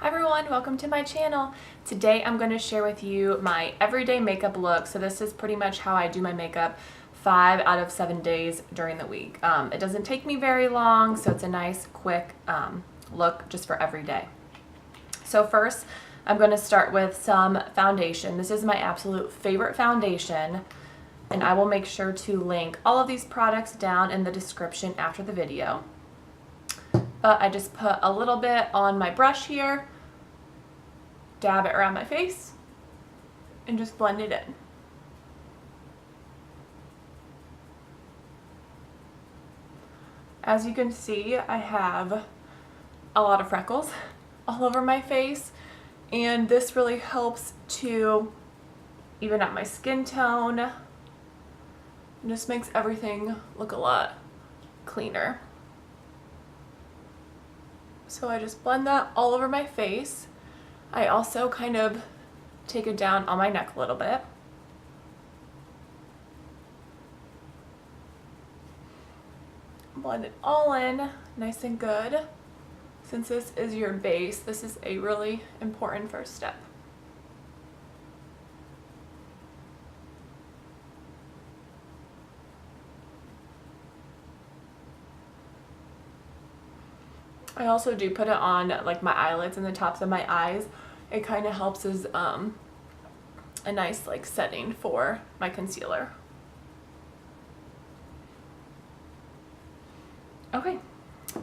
Hi everyone, welcome to my channel. Today I'm going to share with you my everyday makeup look. So this is pretty much how I do my makeup 5 out of 7 days during the week. It doesn't take me very long, so it's a nice quick look just for every day. So first I'm going to start with some foundation. This is my absolute favorite foundation, and I will make sure to link all of these products down in the description after the video. But I just put a little bit on my brush here, dab it around my face, and just blend it in. As you can see, I have a lot of freckles all over my face, and this really helps to even out my skin tone. It just makes everything look a lot cleaner. So I just blend that all over my face. I also kind of take it down on my neck a little bit. Blend it all in nice and good. Since this is your base, this is a really important first step. I also do put it on like my eyelids and the tops of my eyes. It kind of helps as a nice like setting for my concealer. Okay,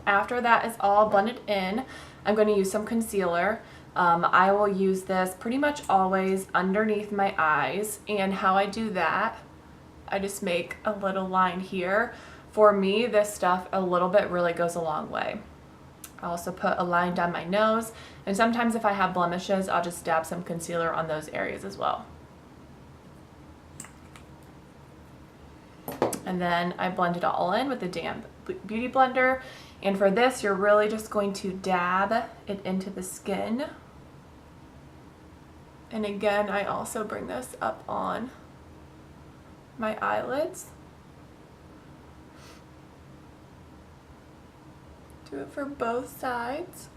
after that is all blended in, I'm going to use some concealer. I will use this pretty much always underneath my eyes, and how I do that, I just make a little line here. For me, this stuff a little bit really goes a long way. I also put a line down my nose, and sometimes if I have blemishes, I'll just dab some concealer on those areas as well. And then I blend it all in with the damp beauty blender, and for this you're really just going to dab it into the skin. And again, I also bring this up on my eyelids. Do it for both sides.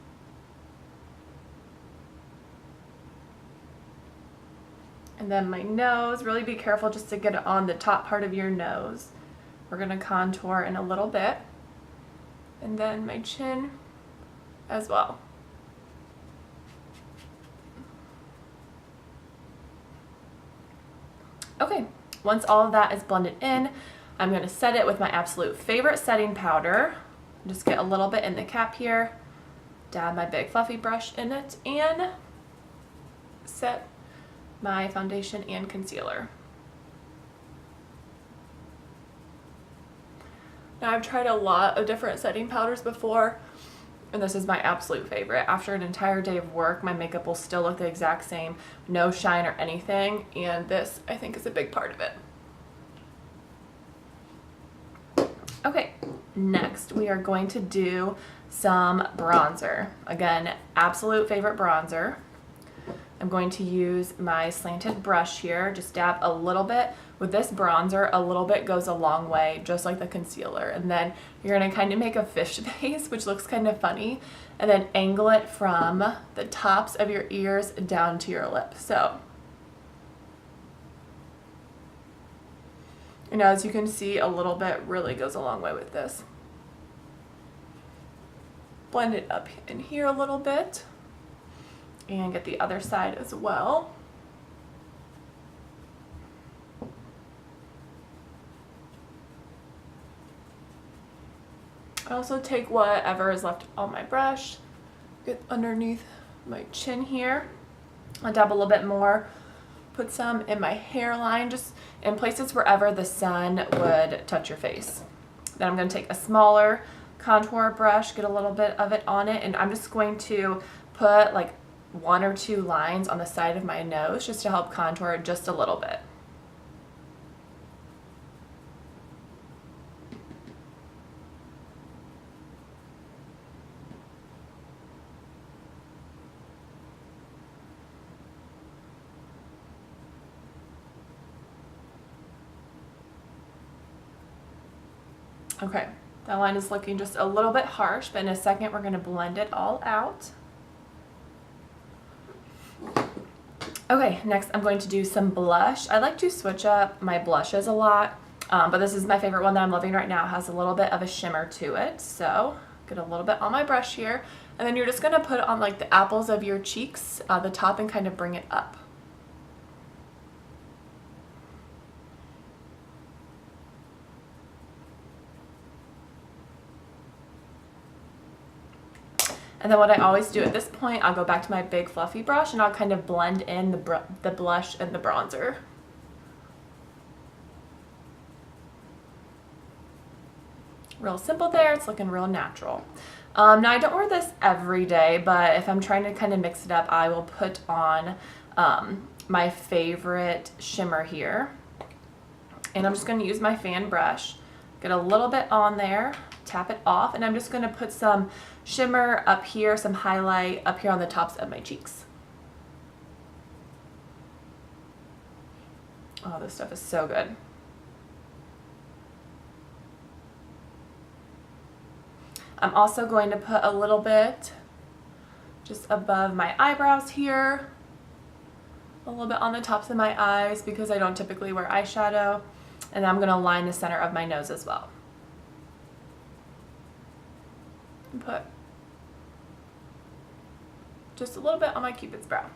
And then my nose, really be careful just to get it on the top part of your nose. We're going to contour in a little bit. And then my chin as well. Okay, once all of that is blended in, I'm going to set it with my absolute favorite setting powder. Just get a little bit in the cap here, dab my big fluffy brush in it, and set my foundation and concealer. Now I've tried a lot of different setting powders before, and this is my absolute favorite. After an entire day of work, my makeup will still look the exact same, no shine or anything, and this I think is a big part of it. Okay, next we are going to do some bronzer. Again, absolute favorite bronzer. I'm going to use my slanted brush here, just dab a little bit. With this bronzer, a little bit goes a long way, just like the concealer. And then you're gonna kind of make a fish face, which looks kind of funny, and then angle it from the tops of your ears down to your lip. So, and as you can see, a little bit really goes a long way with this. Blend it up in here a little bit, and get the other side as well. I also take whatever is left on my brush, get underneath my chin here. I'll dab a little bit more, put some in my hairline, just in places wherever the sun would touch your face. Then I'm going to take a smaller contour brush, get a little bit of it on it, and I'm just going to put like 1 or 2 lines on the side of my nose just to help contour just a little bit. Okay, that line is looking just a little bit harsh, but in a second we're going to blend it all out. Okay, next I'm going to do some blush. I like to switch up my blushes a lot, but this is my favorite one that I'm loving right now. It has a little bit of a shimmer to it. So get a little bit on my brush here, and then you're just gonna put it on like the apples of your cheeks, the top, and kind of bring it up. And then what I always do at this point, I'll go back to my big fluffy brush and I'll kind of blend in the blush and the bronzer. Real simple there, it's looking real natural. Now I don't wear this every day, but if I'm trying to kind of mix it up, I will put on my favorite shimmer here. And I'm just gonna use my fan brush, get a little bit on there, tap it off, and I'm just gonna put some shimmer up here, some highlight up here on the tops of my cheeks. Oh, this stuff is so good. I'm also going to put a little bit just above my eyebrows here, a little bit on the tops of my eyes because I don't typically wear eyeshadow, and I'm gonna line the center of my nose as well. And put just a little bit on my Cupid's brow.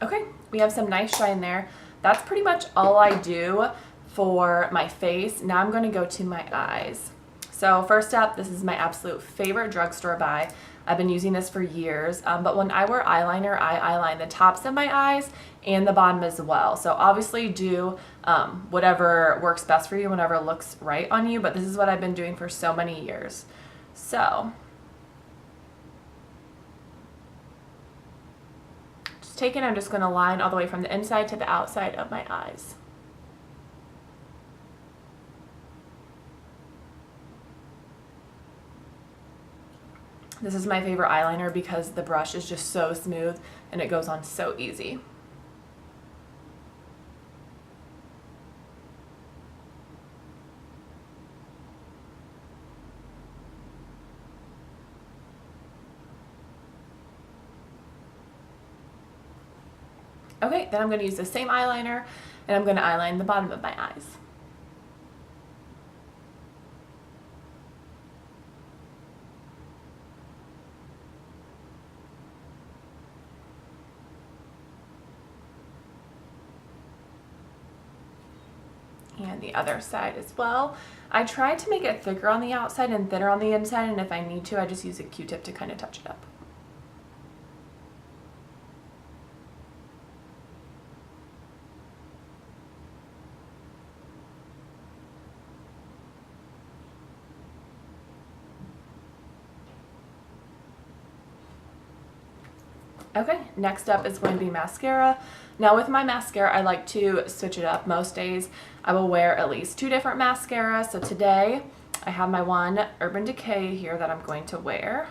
Okay, we have some nice shine there. That's pretty much all I do for my face. Now I'm gonna go to my eyes. So first up, this is my absolute favorite drugstore buy. I've been using this for years, but when I wear eyeliner, I eyeline the tops of my eyes and the bottom as well. So obviously do whatever works best for you, whatever looks right on you, but this is what I've been doing for so many years. So just taking, I'm just gonna line all the way from the inside to the outside of my eyes. This is my favorite eyeliner because the brush is just so smooth and it goes on so easy. Okay, then I'm going to use the same eyeliner and I'm going to eyeline the bottom of my eyes. And the other side as well. I try to make it thicker on the outside and thinner on the inside, and if I need to, I just use a Q-tip to kind of touch it up. Okay, next up is going to be mascara. Now with my mascara, I like to switch it up. Most days I will wear at least 2 different mascaras. So today I have my one Urban Decay here that I'm going to wear.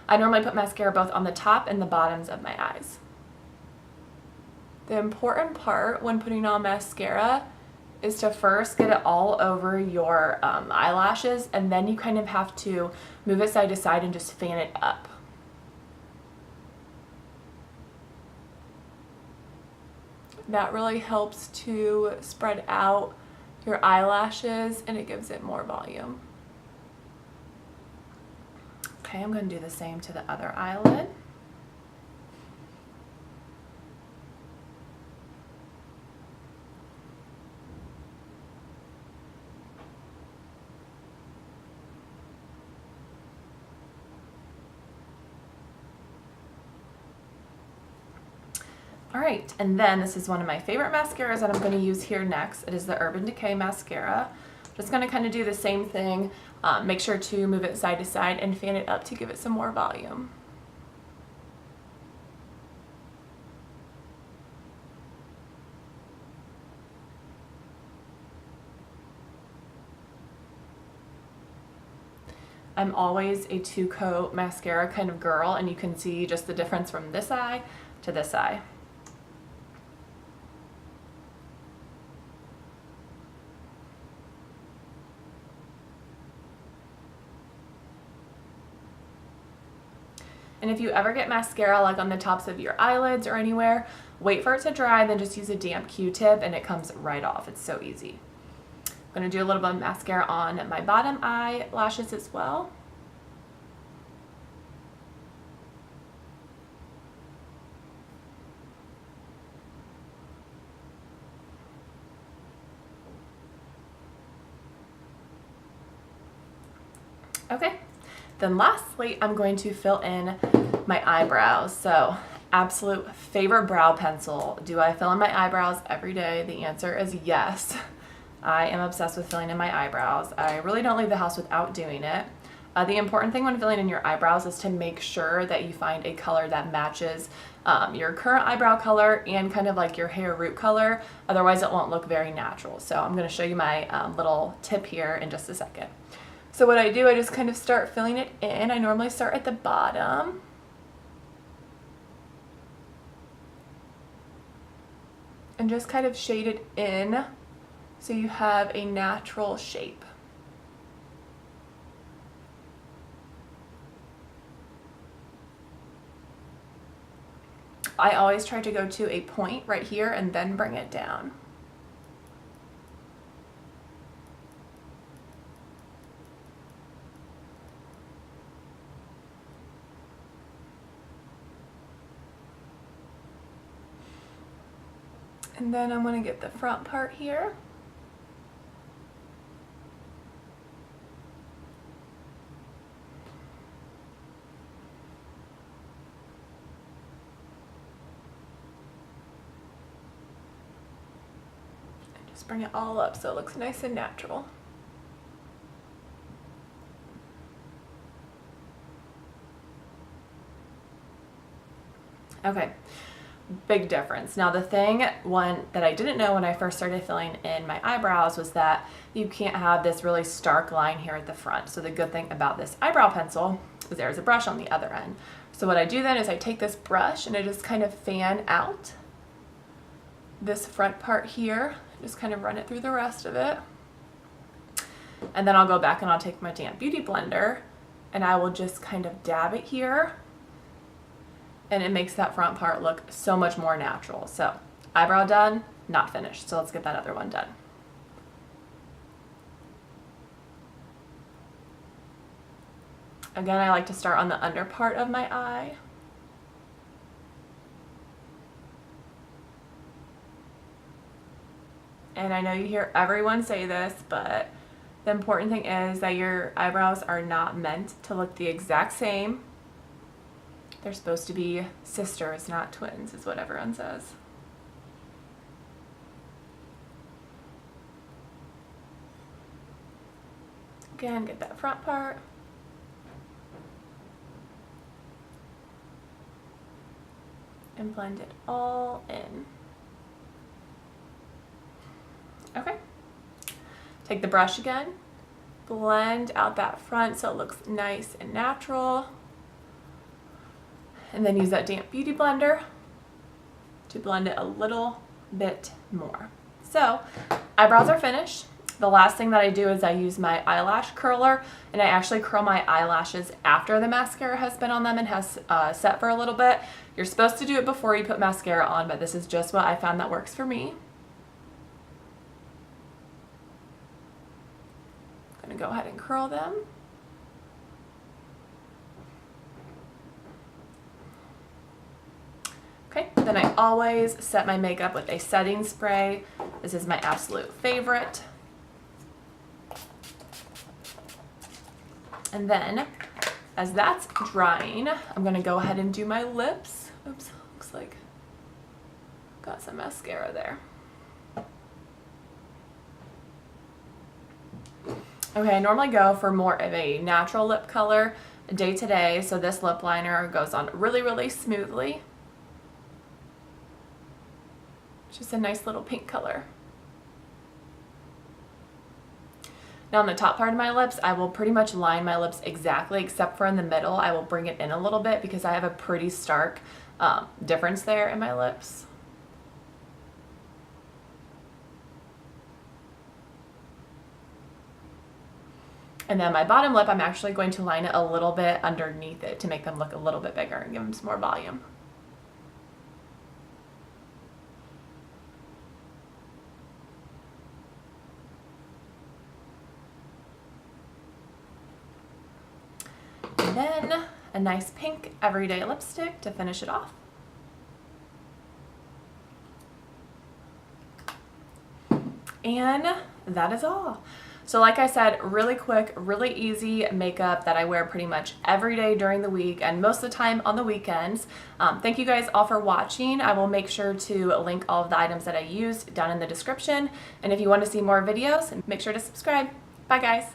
I normally put mascara both on the top and the bottoms of my eyes. The important part when putting on mascara is to first get it all over your eyelashes, and then you kind of have to move it side to side and just fan it up. That really helps to spread out your eyelashes and it gives it more volume. Okay, I'm going to do the same to the other eyelid. All right, and then this is one of my favorite mascaras that I'm going to use here next. It is the Urban Decay mascara. Just going to kind of do the same thing. Make sure to move it side to side and fan it up to give it some more volume. I'm always a 2-coat mascara kind of girl, and you can see just the difference from this eye to this eye. And if you ever get mascara like on the tops of your eyelids or anywhere, wait for it to dry, then just use a damp Q-tip and it comes right off. It's so easy. I'm going to do a little bit of mascara on my bottom eyelashes as well. Okay, then lastly, I'm going to fill in my eyebrows. So, absolute favorite brow pencil. Do I fill in my eyebrows every day? The answer is yes. I am obsessed with filling in my eyebrows. I really don't leave the house without doing it. The important thing when filling in your eyebrows is to make sure that you find a color that matches your current eyebrow color and kind of like your hair root color. Otherwise, it won't look very natural. So I'm going to show you my little tip here in just a second. So what I do, I just kind of start filling it in. I normally start at the bottom. And just kind of shade it in so you have a natural shape. I always try to go to a point right here and then bring it down. And then I'm going to get the front part here. And just bring it all up so it looks nice and natural. Okay. Big difference. Now one that I didn't know when I first started filling in my eyebrows was that you can't have this really stark line here at the front. So the good thing about this eyebrow pencil is there's a brush on the other end. So what I do then is I take this brush and I just kind of fan out this front part here, just kind of run it through the rest of it. And then I'll go back and I'll take my damp beauty blender and I will just kind of dab it here. And it makes that front part look so much more natural. So, eyebrow done, not finished. So let's get that other one done. Again, I like to start on the under part of my eye. And I know you hear everyone say this, but the important thing is that your eyebrows are not meant to look the exact same. They're supposed to be sisters, not twins, is what everyone says. Again, get that front part. And blend it all in. Okay. Take the brush again. Blend out that front so it looks nice and natural. And then use that damp beauty blender to blend it a little bit more. So, eyebrows are finished. The last thing that I do is I use my eyelash curler, and I actually curl my eyelashes after the mascara has been on them and has set for a little bit. You're supposed to do it before you put mascara on, but this is just what I found that works for me. I'm gonna go ahead and curl them. Okay, then I always set my makeup with a setting spray. This is my absolute favorite. And then, as that's drying, I'm gonna go ahead and do my lips. Oops, looks like got some mascara there. Okay, I normally go for more of a natural lip color day to day, so this lip liner goes on really, really smoothly. Just a nice little pink color. Now on the top part of my lips, I will pretty much line my lips exactly, except for in the middle. I will bring it in a little bit because I have a pretty stark difference there in my lips. And then my bottom lip, I'm actually going to line it a little bit underneath it to make them look a little bit bigger and give them some more volume. And then a nice pink everyday lipstick to finish it off. And that is all. So like I said, really quick, really easy makeup that I wear pretty much every day during the week and most of the time on the weekends. Thank you guys all for watching. I will make sure to link all of the items that I used down in the description. And if you want to see more videos, make sure to subscribe. Bye guys.